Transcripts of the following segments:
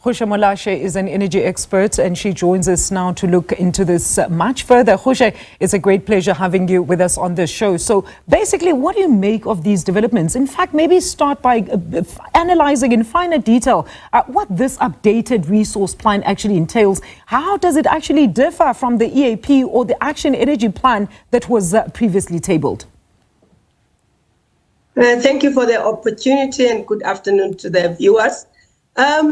Ruse Moleshe is an energy expert and she joins us now to look into this much further. Ruse, it's a great pleasure having you with us on this show. So basically, what do you make of these developments? In fact, maybe start by analyzing in finer detail what this updated resource plan actually entails. How does it actually differ from the EAP or the Action Energy Plan that was previously tabled? Thank you for the opportunity and good afternoon to the viewers.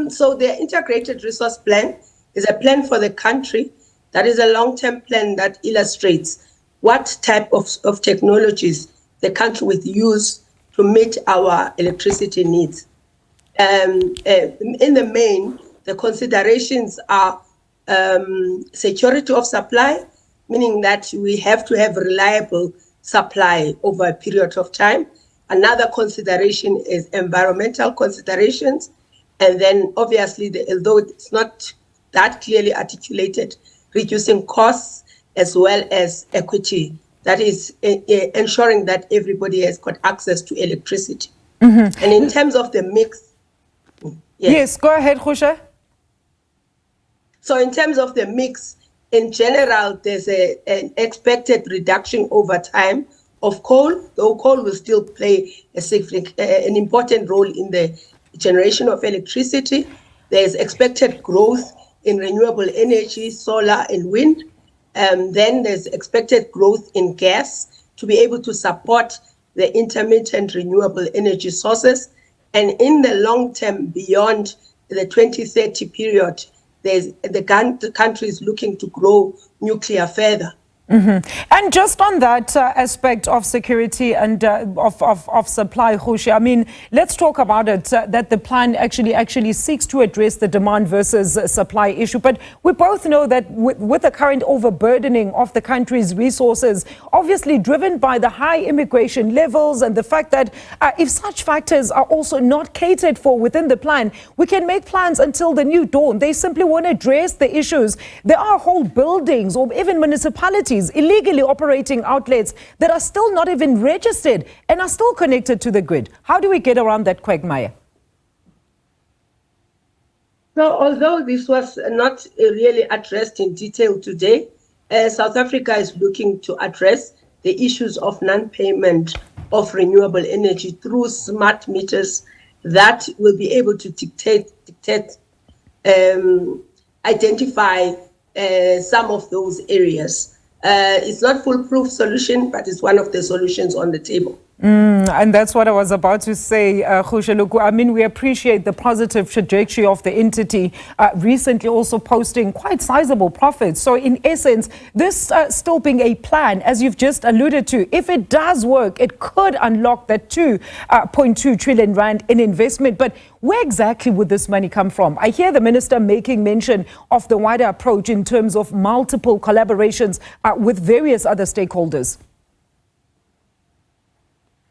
So the Integrated Resource Plan is a plan for the country that is a long-term plan that illustrates what type of technologies the country will use to meet our electricity needs. In the main, the considerations are security of supply, meaning that we have to have reliable supply over a period of time. Another consideration is environmental considerations. And then obviously, although it's not that clearly articulated, reducing costs as well as equity. That is ensuring that everybody has got access to electricity. Mm-hmm. And in terms of the mix. Yes, go ahead, Ruse. So in terms of the mix, in general, there's an expected reduction over time of coal, though coal will still play an important role in the generation of electricity. There's expected growth in renewable energy, solar and wind. Then there's expected growth in gas to be able to support the intermittent renewable energy sources. And in the long term, beyond the 2030 period, the country is looking to grow nuclear further. Mm-hmm. And just on that aspect of security and of supply, Ruse, I mean, let's talk about it, that the plan actually seeks to address the demand versus supply issue. But we both know that with the current overburdening of the country's resources, obviously driven by the high immigration levels and the fact that if such factors are also not catered for within the plan, we can make plans until the new dawn. They simply won't address the issues. There are whole buildings or even municipalities illegally operating outlets that are still not even registered and are still connected to the grid. How do we get around that quagmire? So although this was not really addressed in detail today, South Africa is looking to address the issues of non-payment of renewable energy through smart meters that will be able to identify some of those areas. It's not foolproof solution, but it's one of the solutions on the table. And that's what I was about to say, Ruse. Look, I mean, we appreciate the positive trajectory of the entity, recently also posting quite sizable profits. So in essence, this still being a plan, as you've just alluded to, if it does work, it could unlock that 2.2 trillion rand in investment. But where exactly would this money come from? I hear the minister making mention of the wider approach in terms of multiple collaborations with various other stakeholders.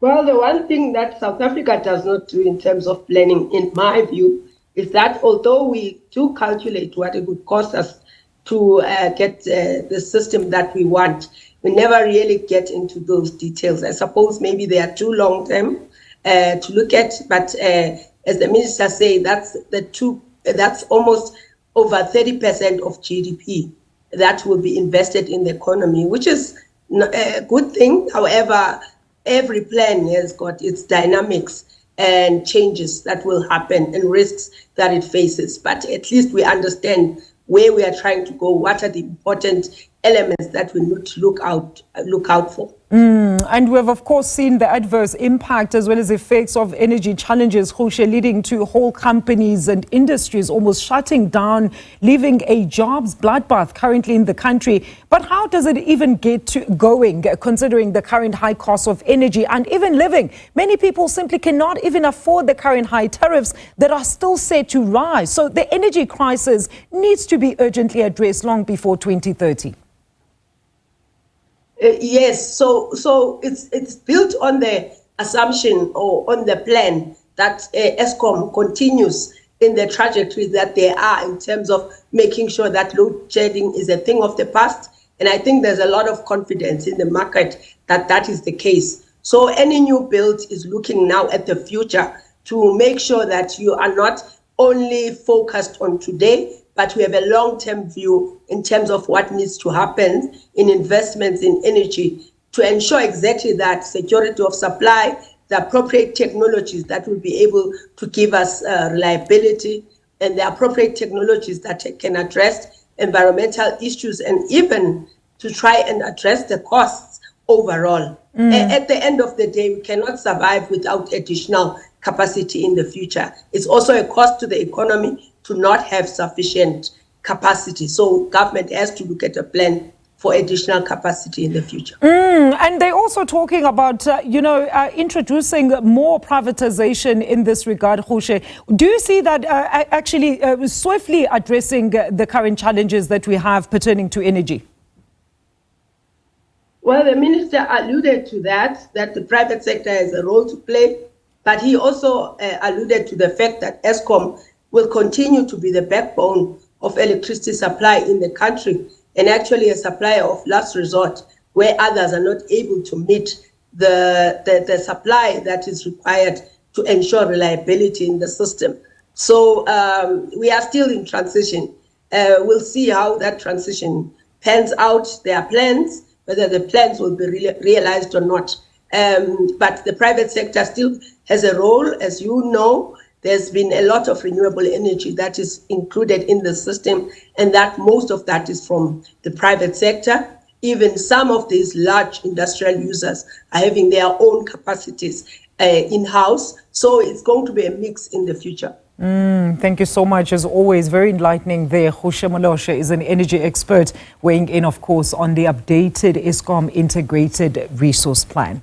Well, the one thing that South Africa does not do in terms of planning, in my view, is that although we do calculate what it would cost us to get the system that we want, we never really get into those details. I suppose maybe they are too long term to look at, but as the minister said, that's almost over 30% of GDP that will be invested in the economy, which is a good thing. However, every plan has got its dynamics and changes that will happen and risks that it faces. But at least we understand where we are trying to go, what are the important elements that we need to look out for. And we have, of course, seen the adverse impact as well as effects of energy challenges, Ruse, leading to whole companies and industries almost shutting down, leaving a jobs bloodbath currently in the country. But how does it even get to going, considering the current high cost of energy and even living? Many people simply cannot even afford the current high tariffs that are still set to rise. So the energy crisis needs to be urgently addressed long before 2030. Yes, so it's built on the assumption or on the plan that Eskom continues in the trajectory that they are in terms of making sure that load shedding is a thing of the past. And I think there's a lot of confidence in the market that that is the case. So any new build is looking now at the future to make sure that you are not only focused on today, but we have a long-term view in terms of what needs to happen in investments in energy to ensure exactly that security of supply, the appropriate technologies that will be able to give us reliability, and the appropriate technologies that can address environmental issues, and even to try and address the costs overall. At the end of the day, we cannot survive without additional capacity in the future. It's also a cost to the economy to not have sufficient capacity. So government has to look at a plan for additional capacity in the future. And they're also talking about, introducing more privatization in this regard, Kgosientsho. Do you see that actually swiftly addressing the current challenges that we have pertaining to energy? Well, the minister alluded to that the private sector has a role to play, but he also alluded to the fact that Eskom will continue to be the backbone of electricity supply in the country, and actually a supplier of last resort where others are not able to meet the supply that is required to ensure reliability in the system. So we are still in transition. We'll see how that transition pans out. There are plans, whether the plans will be realized or not. But the private sector still has a role. As you know, there's been a lot of renewable energy that is included in the system, and that most of that is from the private sector. Even some of these large industrial users are having their own capacities in-house. So it's going to be a mix in the future. Thank you so much. As always, very enlightening there. Ruse Moleshe is an energy expert weighing in, of course, on the updated Eskom integrated resource plan.